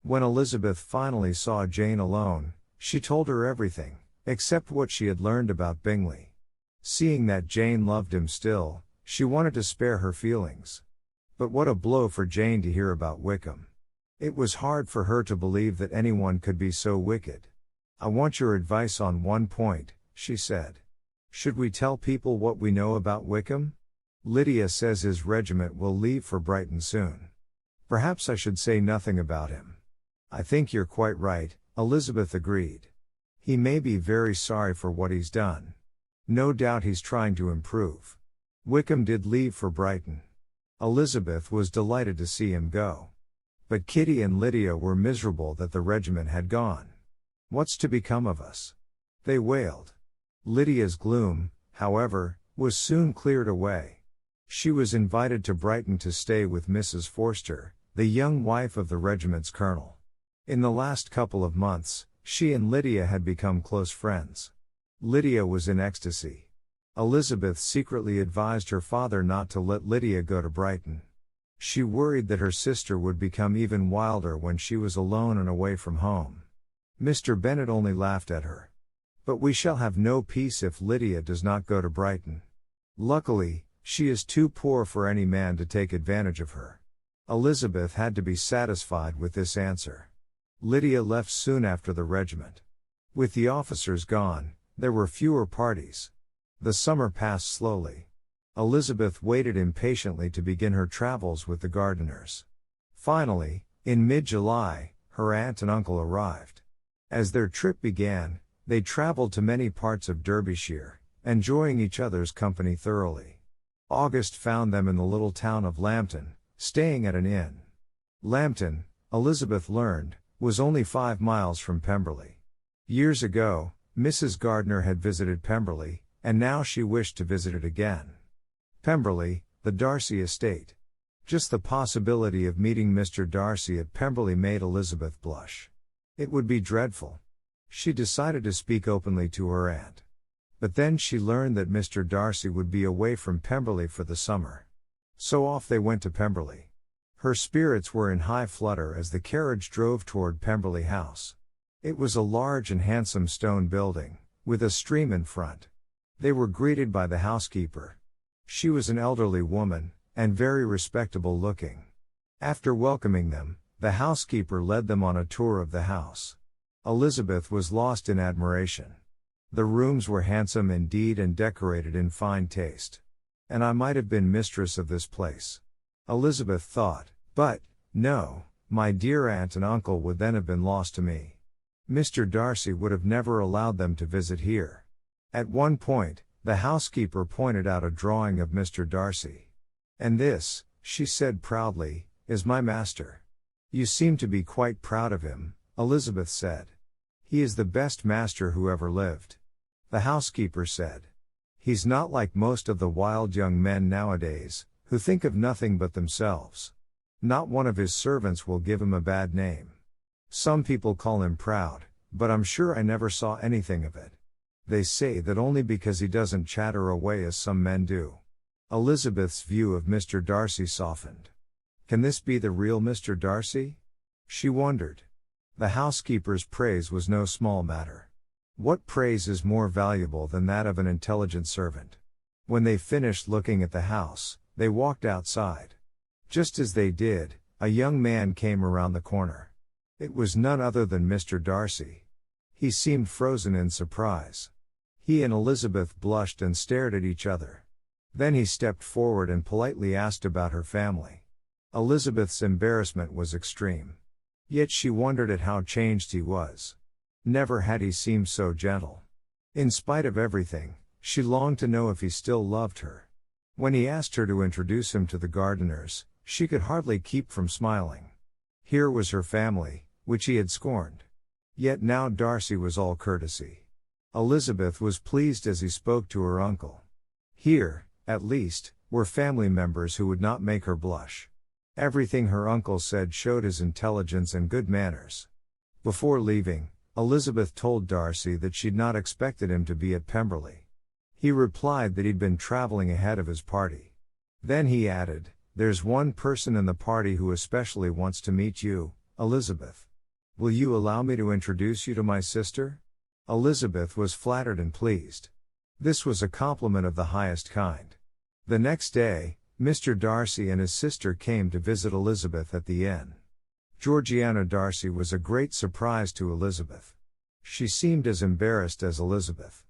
When Elizabeth finally saw Jane alone, she told her everything, except what she had learned about Bingley. Seeing that Jane loved him still, she wanted to spare her feelings. But what a blow for Jane to hear about Wickham. It was hard for her to believe that anyone could be so wicked. "I want your advice on one point," she said. "Should we tell people what we know about Wickham? Lydia says his regiment will leave for Brighton soon. Perhaps I should say nothing about him." "I think you're quite right," Elizabeth agreed. "He may be very sorry for what he's done. No doubt he's trying to improve. Wickham did leave for Brighton." Elizabeth was delighted to see him go. But Kitty and Lydia were miserable that the regiment had gone. "What's to become of us?" they wailed. Lydia's gloom, however, was soon cleared away. She was invited to Brighton to stay with Mrs. Forster, the young wife of the regiment's colonel. In the last couple of months, she and Lydia had become close friends. Lydia was in ecstasy. Elizabeth secretly advised her father not to let Lydia go to Brighton. She worried that her sister would become even wilder when she was alone and away from home. Mr. Bennet only laughed at her. "But we shall have no peace if Lydia does not go to Brighton. Luckily, she is too poor for any man to take advantage of her." Elizabeth had to be satisfied with this answer. Lydia left soon after the regiment. With the officers gone, there were fewer parties. The summer passed slowly. Elizabeth waited impatiently to begin her travels with the Gardiners. Finally, in mid-July, her aunt and uncle arrived. As their trip began, they traveled to many parts of Derbyshire, enjoying each other's company thoroughly. August found them in the little town of Lambton, staying at an inn. Lambton, Elizabeth learned, was only 5 miles from Pemberley. Years ago, Mrs. Gardiner had visited Pemberley, and now she wished to visit it again. Pemberley, the Darcy estate. Just the possibility of meeting Mr. Darcy at Pemberley made Elizabeth blush. It would be dreadful. She decided to speak openly to her aunt. But then she learned that Mr. Darcy would be away from Pemberley for the summer. So off they went to Pemberley. Her spirits were in high flutter as the carriage drove toward Pemberley House. It was a large and handsome stone building, with a stream in front. They were greeted by the housekeeper. She was an elderly woman, and very respectable looking. After welcoming them, the housekeeper led them on a tour of the house. Elizabeth was lost in admiration. The rooms were handsome indeed and decorated in fine taste. "And I might have been mistress of this place," Elizabeth thought, "but, no, my dear aunt and uncle would then have been lost to me. Mr. Darcy would have never allowed them to visit here." At one point, the housekeeper pointed out a drawing of Mr. Darcy. "And this," she said proudly, "is my master." "You seem to be quite proud of him," Elizabeth said. "He is the best master who ever lived," the housekeeper said. "He's not like most of the wild young men nowadays, who think of nothing but themselves. Not one of his servants will give him a bad name. Some people call him proud, but I'm sure I never saw anything of it. They say that only because he doesn't chatter away as some men do." Elizabeth's view of Mr. Darcy softened. Can this be the real Mr. Darcy? She wondered. The housekeeper's praise was no small matter. What praise is more valuable than that of an intelligent servant? When they finished looking at the house, they walked outside. Just as they did, a young man came around the corner. It was none other than Mr. Darcy. He seemed frozen in surprise. He and Elizabeth blushed and stared at each other. Then he stepped forward and politely asked about her family. Elizabeth's embarrassment was extreme. Yet she wondered at how changed he was. Never had he seemed so gentle. In spite of everything, she longed to know if he still loved her. When he asked her to introduce him to the Gardiners, she could hardly keep from smiling. Here was her family, which he had scorned. Yet now Darcy was all courtesy. Elizabeth was pleased as he spoke to her uncle. Here, at least, were family members who would not make her blush. Everything her uncle said showed his intelligence and good manners. Before leaving, Elizabeth told Darcy that she'd not expected him to be at Pemberley. He replied that he'd been traveling ahead of his party. Then he added, "There's one person in the party who especially wants to meet you, Elizabeth." Will you allow me to introduce you to my sister? Elizabeth was flattered and pleased. This was a compliment of the highest kind. The next day, Mr. Darcy and his sister came to visit Elizabeth at the inn. Georgiana Darcy was a great surprise to Elizabeth. She seemed as embarrassed as Elizabeth.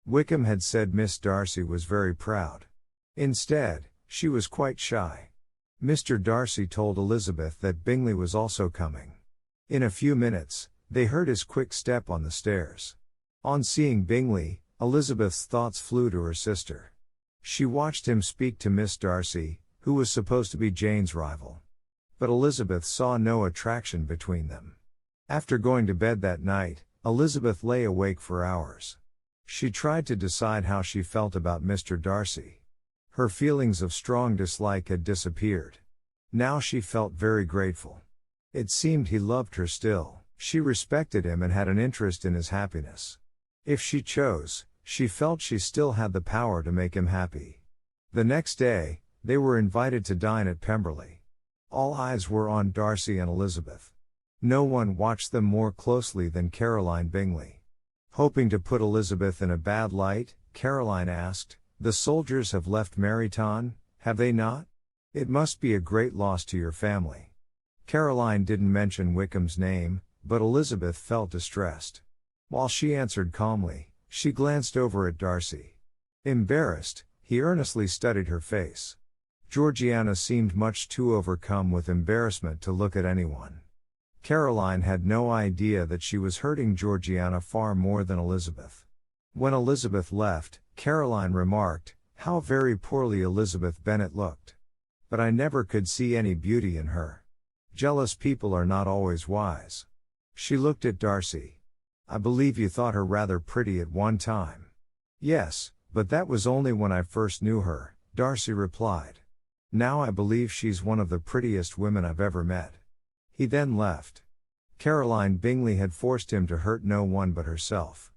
Wickham had said Miss Darcy was very proud. Instead, she was quite shy. Mr. Darcy told Elizabeth that Bingley was also coming. In a few minutes, they heard his quick step on the stairs. On seeing Bingley, Elizabeth's thoughts flew to her sister. She watched him speak to Miss Darcy, who was supposed to be Jane's rival. But Elizabeth saw no attraction between them. After going to bed that night, Elizabeth lay awake for hours. She tried to decide how she felt about Mr. Darcy. Her feelings of strong dislike had disappeared. Now she felt very grateful. It seemed he loved her still, she respected him and had an interest in his happiness. If she chose, she felt she still had the power to make him happy. The next day, they were invited to dine at Pemberley. All eyes were on Darcy and Elizabeth. No one watched them more closely than Caroline Bingley. Hoping to put Elizabeth in a bad light, Caroline asked, "The soldiers have left Meryton, have they not? It must be a great loss to your family." Caroline didn't mention Wickham's name, but Elizabeth felt distressed. While she answered calmly, she glanced over at Darcy. Embarrassed, he earnestly studied her face. Georgiana seemed much too overcome with embarrassment to look at anyone. Caroline had no idea that she was hurting Georgiana far more than Elizabeth. When Elizabeth left, Caroline remarked, "How very poorly Elizabeth Bennet looked. But I never could see any beauty in her. Jealous people are not always wise." She looked at Darcy. "I believe you thought her rather pretty at one time." "Yes, but that was only when I first knew her," Darcy replied. "Now I believe she's one of the prettiest women I've ever met." He then left. Caroline Bingley had forced him to hurt no one but herself.